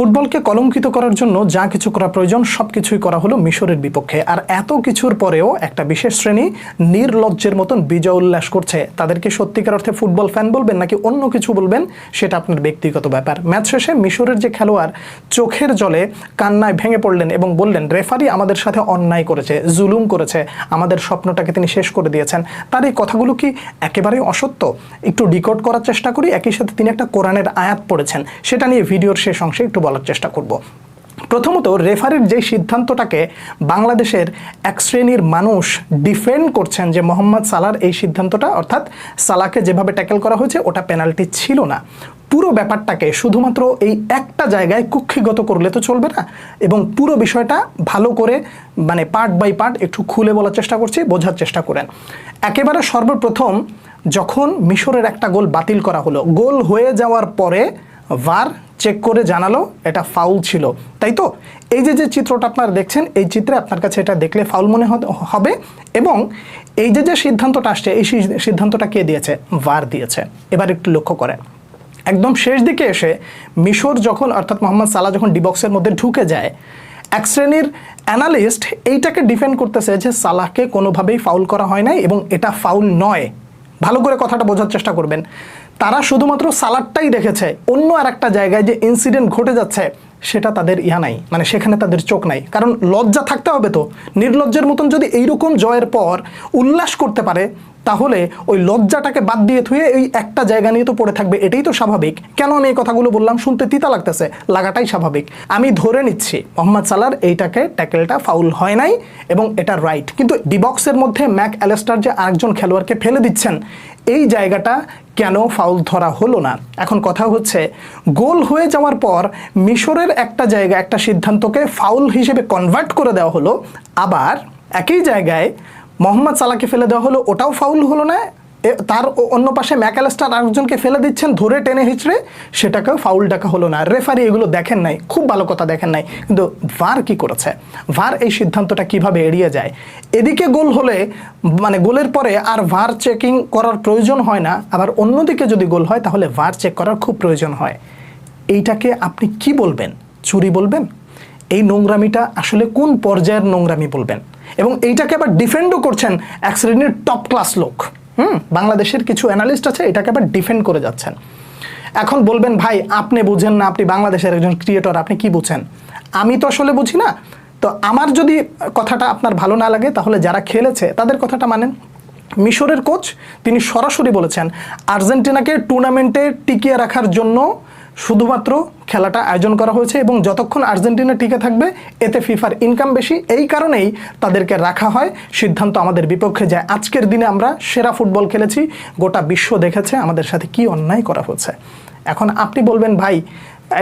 ফুটবলকে কলঙ্কিত করার জন্য যা কিছু করা প্রয়োজন সবকিছুই করা হলো মিশরের বিপক্ষে। আর এত কিছুর পরেও একটা বিশেষ শ্রেণী নির্লজ্জের মতন বিজয় উল্লাস করছে। তাদেরকে সত্যিকার অর্থে ফুটবল ফ্যান বলবেন নাকি অন্য কিছু বলবেন সেটা আপনার ব্যক্তিগত ব্যাপার। ম্যাচ শেষে মিশরের যে খেলোয়াড় চোখের জলে কান্নায় ভেঙে পড়লেন এবং বললেন রেফারি আমাদের সাথে অন্যায় করেছে, জুলুম করেছে, আমাদের স্বপ্নটাকে তিনি শেষ করে দিয়েছেন। তার এই কথাগুলো কি একেবারেই অসত্য? একটু ডিকোড করার চেষ্টা করি। একই সাথে তিনি একটা কোরআনের আয়াত পড়েছেন, সেটা নিয়ে ভিডিওর শেষ অংশে একটু বলার চেষ্টা করব। প্রথমত, রেফারির যে সিদ্ধান্তটাকে বাংলাদেশের এক শ্রেণীর মানুষ ডিফেন্ড করছেন যে মোহাম্মদ সালাহর এই সিদ্ধান্তটা, অর্থাৎ সালাহকে যেভাবে ট্যাকেল করা হয়েছে ওটা পেনাল্টি ছিল না। পুরো ব্যাপারটাকে শুধুমাত্র এই একটা জায়গায় কুক্ষিগত করলে তো চলবে না, এবং পুরো বিষয়টা ভালো করে পার্ট বাই পার্ট একটু খুলে বলার চেষ্টা করছি, বোঝার চেষ্টা করেন। একেবারে সর্বপ্রথম যখন মিশরের একটা গোল বাতিল করা হলো, গোল হয়ে যাওয়ার পরে ভার চেক করে জানালো এটা ফাউল ছিল, তাই তো? এই যে চিত্রটা আপনারা দেখছেন, এই চিত্রে আপনার কাছে এটা দেখলে ফাউল মনে হবে, এবং এই যে সিদ্ধান্তটা আসছে, এই সিদ্ধান্তটা কে দিয়েছে? ভার দিয়েছে। এবার একটু লক্ষ্য করেন, একদম শেষ দিকে এসে মিশর যখন, অর্থাৎ মোহাম্মদ সালাহ যখন ডিবক্সের মধ্যে ঢুকে যায়, এক শ্রেণীর অ্যানালিস্ট এইটাকে ডিফেন্ড করতেছে যে সালাহকে কোনোভাবেই ফাউল করা হয় নাই এবং এটা ফাউল নয়। ভালো করে কথাটা বোঝার চেষ্টা করবেন। তারা শুধুমাত্র সালাদটাই দেখেছে, অন্য আর একটা জায়গায় যে ইনসিডেন্ট ঘটে যাচ্ছে সেটা তাদের নাই, সেখানে তাদের চোখ নাই। কারণ লজ্জা থাকতে হবে তো। নির্লজ্জের মতন যদি এইরকম জয়ের পর উল্লাস করতে পারে, তাহলে ওই লজ্জাটাকে বাদ দিয়ে থুয়ে এই একটা জায়গা নিয়ে তো পড়ে থাকবে, এটাই তো স্বাভাবিক। কেন আমি এই কথাগুলো বললাম? শুনতে তিতা লাগতেছে, লাগাটাই স্বাভাবিক। আমি ধরে নিচ্ছি মোহাম্মদ সালাহর এইটাকে ট্যাকেলটা ফাউল হয় নাই এবং এটা রাইট, কিন্তু ডিবক্সের মধ্যে ম্যাক অ্যালেস্টার যে আরেকজন খেলোয়াড়কে ফেলে দিচ্ছেন, এই জায়গাটা কেন ফাউল ধরা হলো না? এখন কথা হচ্ছে, গোল হয়ে যাওয়ার পর মিশরের একটা জায়গা, একটা সিদ্ধান্তকে ফাউল হিসেবে কনভার্ট করে দেওয়া হলো, আবার একই জায়গায় মোহাম্মদ সালাহকে ফেলে দেওয়া হলো, ওটাও ফাউল হলো না। তার অন্য পাশে ম্যাক অ্যালেস্টার আরেকজনকে ফেলে দিচ্ছেন ধরে টেনে হিচড়ে, সেটাকেও ফাউল ডাকা হলো না। রেফারি এগুলো দেখেন নাই, খুব ভালো কথা দেখেন নাই, কিন্তু ভার কি করেছে? ভার এই সিদ্ধান্তটা কিভাবে এড়িয়ে যায়? এদিকে গোল হলে গোলের পরে আর ভার চেকিং করার প্রয়োজন হয় না, আবার অন্যদিকে যদি গোল হয় তাহলে ভার চেক করার খুব প্রয়োজন হয়। এইটাকে আপনি কি বলবেন? চুরি বলবেন? এই নোংরামিটা আসলে কোন পর্যায়ের নোংরামি বলবেন? এবং এইটাকে আবার ডিফেন্ডও করছেন এক শ্রেণীর টপ ক্লাস লোক। বাংলাদেশের কিছু অ্যানালিস্ট আছে, এটাকে আবার ডিফেন্ড করে যাচ্ছেন। এখন বলবেন, ভাই আপনি বুঝেন না, আপনি বাংলাদেশের একজন ক্রিয়েটর, আপনি কি বুঝেন? আমি তো আসলে বুঝি না। তো আমার যদি কথাটা আপনার ভালো না লাগে, তাহলে যারা খেলেছে তাদের কথাটা মানেন। মিশরের কোচ তিনি সরাসরি বলেছেন আর্জেন্টিনাকে টুর্নামেন্টে টিকিয়ে রাখার জন্য শুধুমাত্র খেলাটা আয়োজন করা হয়েছে, এবং যতক্ষণ আর্জেন্টিনা টিকে থাকবে এতে ফিফার ইনকাম বেশি, এই কারণেই তাদেরকে রাখা হয়। সিদ্ধান্ত আমাদের বিপক্ষে যায়। আজকের দিনে আমরা সেরা ফুটবল খেলেছি, গোটা বিশ্ব দেখেছে আমাদের সাথে কি অন্যায় করা হচ্ছে। এখন আপনি বলবেন, ভাই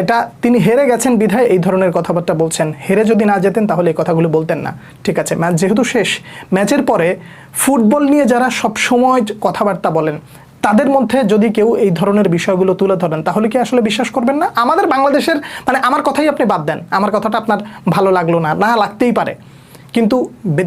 এটা তিনি হেরে গেছেন বিধায় এই ধরনের কথাবার্তা বলছেন, হেরে যদি না যেতেন তাহলে এই কথাগুলো বলতেন না। ঠিক আছে, ম্যাচ যেহেতু শেষ, ম্যাচের পরে ফুটবল নিয়ে যারা সবসময় কথাবার্তা বলেন, তাদের মধ্যে যদি কেউ এই ধরনের বিষয়গুলো তুলে ধরেন, তাহলে কি আসলে বিশ্বাস করবেন না? আমাদের বাংলাদেশের আমার কথাই আপনি বাদ দেন, আমার কথাটা আপনার ভালো লাগলো না, না লাগতেই পারে, কিন্তু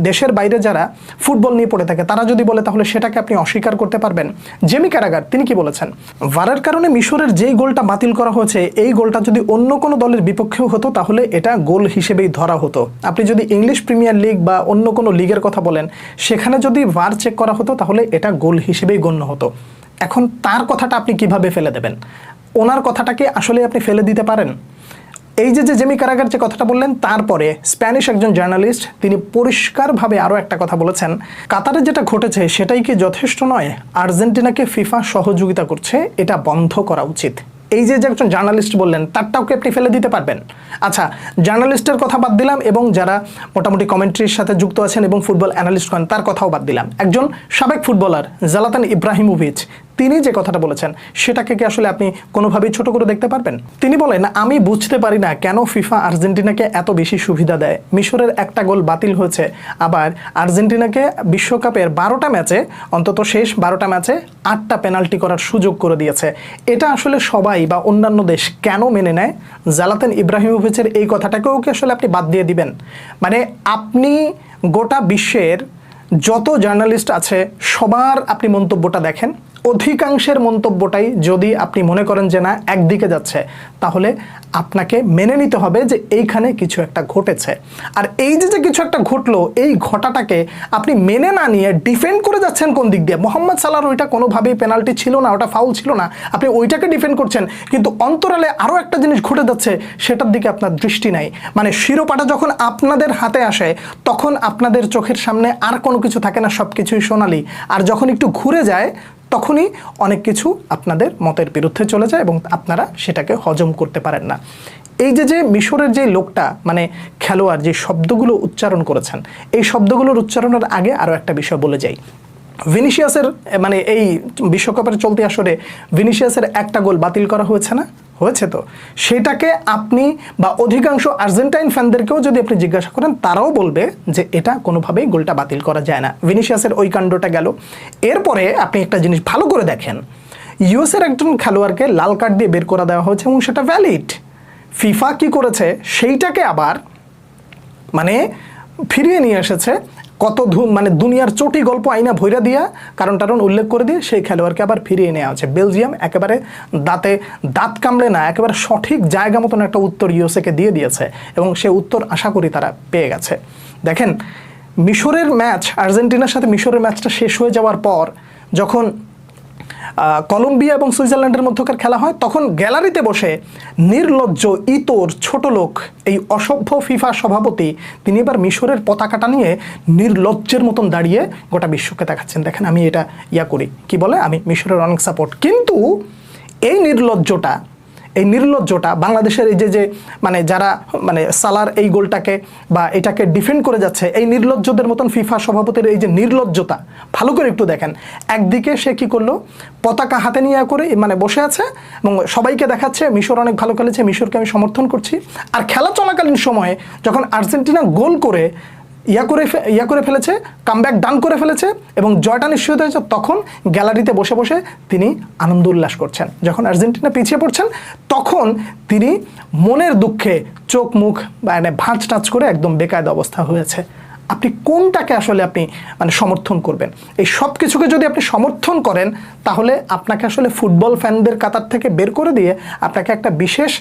দেশের বাইরে যারা ফুটবল নিয়ে পড়ে থাকে তারা যদি বলে, তাহলে সেটাকে আপনি অস্বীকার করতে পারবেন? জেমি ক্যারাগার তিনি কি বলেছেন? ভারের কারণে মিশরের যেই গোলটা বাতিল করা হয়েছে, এই গোলটা যদি অন্য কোনো দলের বিপক্ষেও হতো তাহলে এটা গোল হিসেবেই ধরা হতো। আপনি যদি ইংলিশ প্রিমিয়ার লিগ বা অন্য কোনো লিগের কথা বলেন, সেখানে যদি ভার চেক করা হতো তাহলে এটা গোল হিসেবেই গণ্য হতো। এখন তার কথাটা আপনি কিভাবে ফেলে দেবেন? ওনার কথাটাকে আসলে আপনি ফেলে দিতে পারেন? এই যে জেমি ক্যারাগার যে কথাটা বললেন, তারপরে স্প্যানিশ একজন জার্নালিস্ট তিনি পরিষ্কারভাবে আরও একটা কথা বলেছেন, কাতারে যেটা ঘটেছে সেটাই কি যথেষ্ট নয়? আর্জেন্টিনাকে ফিফা সহযোগিতা করছে, এটা বন্ধ করা উচিত। এই যে একজন জার্নালিস্ট বললেন, তারটাও কি আপনি ফেলে দিতে পারবেন? আচ্ছা, জার্নালিস্টের কথা বাদ দিলাম, এবং যারা মোটামুটি কমেন্ট্রির সাথে যুক্ত আছেন এবং ফুটবল অ্যানালিস্ট করেন তার কথাও বাদ দিলাম। একজন সাবেক ফুটবলার জালাতান ইব্রাহিমোভিচ তিনি যে কথাটা বলেছেন, সেটাকে কি আসলে আপনি কোনোভাবেই ছোট করে দেখতে পারবেন? তিনি বলেন, আমি বুঝতে পারি না কেন ফিফা আর্জেন্টিনাকে এত বেশি সুবিধা দেয়। মিশরের একটা গোল বাতিল হয়েছে, আবার আর্জেন্টিনাকে বিশ্বকাপের 12টা ম্যাচে, অন্তত শেষ 12টা ম্যাচে 8টা পেনাল্টি করার সুযোগ করে দিয়েছে। এটা আসলে সবাই বা অন্যান্য দেশ কেন মেনে নেয়? জালাতান ইব্রাহিমোভিচের এই কথাটাকেও কি আসলে আপনি বাদ দিয়ে দিবেন? আপনি গোটা বিশ্বের যত জার্নালিস্ট আছে সবার আপনি মন্তব্যটা দেখেন, অধিকাংশের মন্তব্যটাই যদি আপনি মনে করেন যে না একদিকে যাচ্ছে, তাহলে আপনাকে মেনে নিতে হবে যে এইখানে কিছু একটা ঘটেছে। আর এই যে কিছু একটা ঘটলো, এই ঘটাটাকে আপনি মেনে না নিয়ে ডিফেন্ড করে যাচ্ছেন কোন দিক দিয়ে? মোহাম্মদ সালাহর ওইটা কোনোভাবেই পেনাল্টি ছিল না, ওটা ফাউল ছিল না, আপনি ওইটাকে ডিফেন্ড করছেন, কিন্তু অন্তরালে আরও একটা জিনিস ঘটে যাচ্ছে, সেটার দিকে আপনার দৃষ্টি নাই। মানে শিরোপাটা যখন আপনাদের হাতে আসে তখন আপনাদের চোখের সামনে আর কোনো কিছু থাকে না, সব কিছুই সোনালি। আর যখন একটু ঘুরে যায় তখনই অনেক কিছু আপনাদের মতের বিরুদ্ধে চলে যায় এবং আপনারা সেটাকে হজম করতে পারেন না। এই যে মিশরের যে লোকটা, মানে খেলোয়াড়, যে শব্দগুলো উচ্চারণ করেছেন, এই শব্দগুলোর উচ্চারণের আগে আরও একটা বিষয় বলে যাই। ভিনিসিয়াসের মানে এই বিশ্বকাপের চলতি আসরে ভিনিসিয়াসের একটা গোল বাতিল করা হয়েছে না? হয়েছে তো। সেটাকে আপনি বা অধিকাংশ আর্জেন্টাইন ফ্যানদেরকেও যদি আপনি জিজ্ঞাসা করেন, তারাও বলবে যে এটা কোনোভাবেই গোলটা বাতিল করা যায় না। ভিনিসিয়াসের ওই কাণ্ডটা গেল। এরপরে আপনি একটা জিনিস ভালো করে দেখেন, ইউএসের একজন খেলোয়াড়কে লাল কার্ড দিয়ে বের করে দেওয়া হয়েছে এবং সেটা ভ্যালিড। ফিফা কি করেছে, সেইটাকে আবার মানে ফিরিয়ে নিয়ে এসেছে মানে দুনিয়ার চটি গল্প আইনা ভৈরা দিয়া কারণ উল্লেখ করে দিয়ে সেই খেলোয়াড়কে আবার ফিরিয়ে নেওয়া হচ্ছে। বেলজিয়াম একেবারে দাঁত কামড়ে না, একেবারে সঠিক জায়গা মতন একটা উত্তর ইউএসএকে দিয়ে দিয়েছে এবং সে উত্তর আশা করি তারা পেয়ে গেছে। দেখেন, মিশরের ম্যাচ, আর্জেন্টিনার সাথে মিশরের ম্যাচটা শেষ হয়ে যাওয়ার পর যখন কলম্বিয়া এবং সুইজারল্যান্ডের মধ্যকার খেলা হয়, তখন গ্যালারিতে বসে নির্লজ্জ, ইতর, ছোট লোক, এই অসভ্য ফিফা সভাপতি, তিনি এবার মিশরের পতাকাটা নিয়ে নির্লজ্জের মতন দাঁড়িয়ে গোটা বিশ্বকে দেখাচ্ছেন, দেখেন আমি এটা করি, কি বলে, আমি মিশরের অনেক সাপোর্ট। কিন্তু এই নির্লজ্জটা বাংলাদেশের এই যে মানে যারা মানে সালার এই গোলটাকে বা এটাকে ডিফেন্ড করে যাচ্ছে, এই নির্লজ্জদের মতন ফিফা সভাপতির এই যে নির্লজ্জতা, ভালো করে একটু দেখেন। একদিকে সে কি করলো, পতাকা হাতে নিয়ে করে মানে বসে আছে এবং সবাইকে দেখাচ্ছে মিশর অনেক ভালো খেলেছে, মিশরকে আমি সমর্থন করছি। আর খেলা চলাকালীন সময়ে যখন আর্জেন্টিনা গোল করে ইয়া করে ফেলেছে, কামব্যাক ডান করে ফেলেছে এবং জয়টা নিশ্চিত হয়েছে, তখন গ্যালারিতে বসে বসে তিনি আনন্দ উল্লাস করছেন। যখন আর্জেন্টিনা পিছিয়ে পড়ছেন তখন তিনি মনের দুঃখে চোখ মুখ মানে ভাঁজ টাচ করে একদম বেকায়দা অবস্থা হয়েছে। আপনি কোনটাকে আসলে আপনি মানে সমর্থন করবেন? এই সব কিছুকে যদি আপনি সমর্থন করেন, তাহলে আপনাকে আসলে ফুটবল ফ্যানদের কাতার থেকে বের করে দিয়ে আপনাকে একটা বিশেষ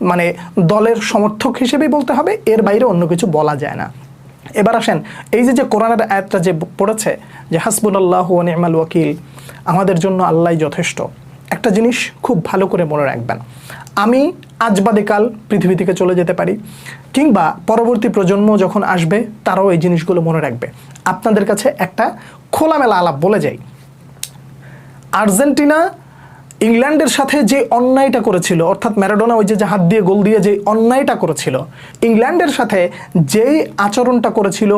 মানে দলের সমর্থক হিসেবেই বলতে হবে, এর বাইরে অন্য কিছু বলা যায় না। এবার আসেন, এই যে কোরআনের আয়াতটা যে পড়েছে যে হাসবুনাল্লাহু ওয়া নি'মাল ওয়াকিল, আমাদের জন্য আল্লাহই যথেষ্ট, একটা জিনিস খুব ভালো করে মনে রাখবেন, আমি আজ বাদে কাল পৃথিবী থেকে চলে যেতে পারি, কিংবা পরবর্তী প্রজন্ম যখন আসবে তারাও এই জিনিসগুলো মনে রাখবে। আপনাদের কাছে একটা খোলামেলা আলাপ বলে যাই, আর্জেন্টিনা ইংল্যান্ডের সাথে যে অন্যায়টা করেছিল, অর্থাৎ ম্যারাডোনা ওই যে হাত দিয়ে গোল দিয়ে যে অন্যায়টা করেছিল, ইংল্যান্ডের সাথে যেই আচরণটা করেছিল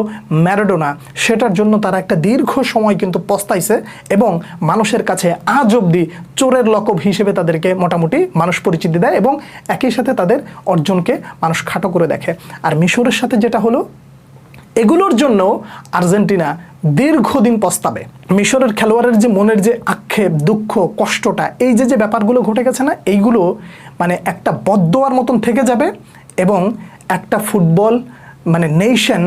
ম্যারাডোনা, সেটার জন্য তারা একটা দীর্ঘ সময় কিন্তু পস্তাইছে এবং মানুষের কাছে আজ অবধি চোরের লকব হিসেবে তাদেরকে মোটামুটি মানুষ পরিচিতি দেয় এবং একই সাথে তাদের অর্জনকে মানুষ খাটো করে দেখে। আর মিশরের সাথে যেটা হলো, এগুলোর জন্য আর্জেন্টিনা দীর্ঘদিন পস্তাবে। মিশরের খেলোয়াড়ের যে মনের যে আক্ষেপ, দুঃখ, কষ্টটা, এই যে ব্যাপারগুলো ঘটে গেছে না, এইগুলো মানে একটা বদদোয়ার মতন থেকে যাবে এবং একটা ফুটবল মানে নেশন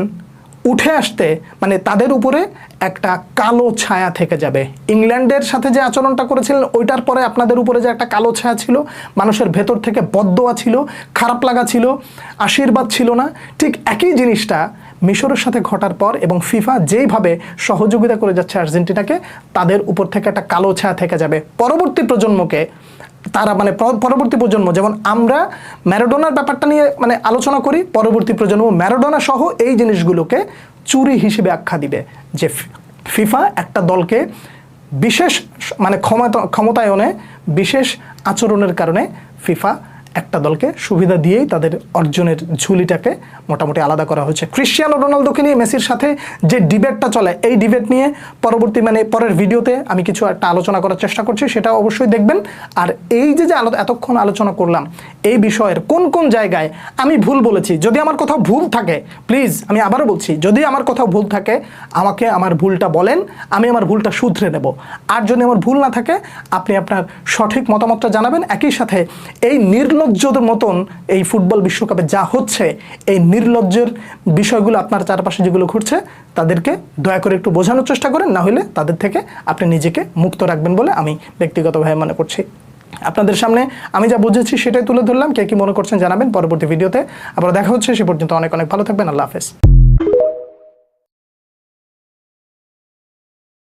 উঠে আসতে মানে তাদের উপরে একটা কালো ছায়া থেকে যাবে। ইংল্যান্ডের সাথে যে আচরণটা করেছিলেন, ওইটার পরে আপনাদের উপরে যে একটা কালো ছায়া ছিল, মানুষের ভেতর থেকে বদদোয়া ছিল, খারাপ লাগা ছিল, আশীর্বাদ ছিল না, ঠিক একই জিনিসটা মিশরের সাথে ঘটার পর এবং ফিফা যেইভাবে সহযোগিতা করে যাচ্ছে আর্জেন্টিনাকে, তাদের উপর থেকে একটা কালো ছায়া থেকে যাবে। পরবর্তী প্রজন্মকে তারা মানে পরবর্তী প্রজন্ম, যেমন আমরা ম্যারাডোনার ব্যাপারটা নিয়ে মানে আলোচনা করি, পরবর্তী প্রজন্ম ম্যারাডোনা সহ এই জিনিসগুলোকে চুরি হিসেবে আখ্যা দিবে যে ফিফা একটা দলকে বিশেষ মানে ক্ষমতায়নে বিশেষ আচরণের কারণে ফিফা একটা দলকে সুবিধা দিয়েই তাদের অর্জনের ঝুলিটাকে মোটামুটি আলাদা করা হয়েছে। ক্রিশ্চিয়ানো রোনালদোকে নিয়ে মেসির সাথে যে ডিবেটটা চলে, এই ডিবেট নিয়ে পরবর্তী মানে পরের ভিডিওতে আমি কিছু একটা আলোচনা করার চেষ্টা করছি, সেটা অবশ্যই দেখবেন। আর এই যে এতক্ষণ আলোচনা করলাম, এই বিষয়ের কোন কোন জায়গায় আমি ভুল বলেছি, যদি আমার কোথাও ভুল থাকে প্লিজ আমি আবারও বলছি, যদি আমার কোথাও ভুল থাকে আমাকে আমার ভুলটা বলেন, আমি আমার ভুলটা শুধরে নেব। আর যদি আমার ভুল না থাকে আপনি আপনার সঠিক মতামতটা জানাবেন। একই সাথে এই নির্লজ্জ নির্লজ্জদের মতন এই ফুটবল বিশ্বকাপে যা হচ্ছে, এই নির্লজ্জের বিষয়গুলো আপনার চারপাশে যেগুলো ঘুরছে তাদেরকে দয়া করে একটু বোঝানোর চেষ্টা করেন, না হলে তাদের থেকে আপনি নিজেকে মুক্ত রাখবেন বলে আমি ব্যক্তিগতভাবে মনে করছি। আপনাদের সামনে আমি যা বুঝেছি সেটাই তুলে ধরলাম। কে কি মনে করছেন জানাবেন পরবর্তী ভিডিওতে। আবার দেখা হচ্ছে, সে পর্যন্ত অনেক অনেক ভালো থাকবেন। আল্লাহ হাফেজ।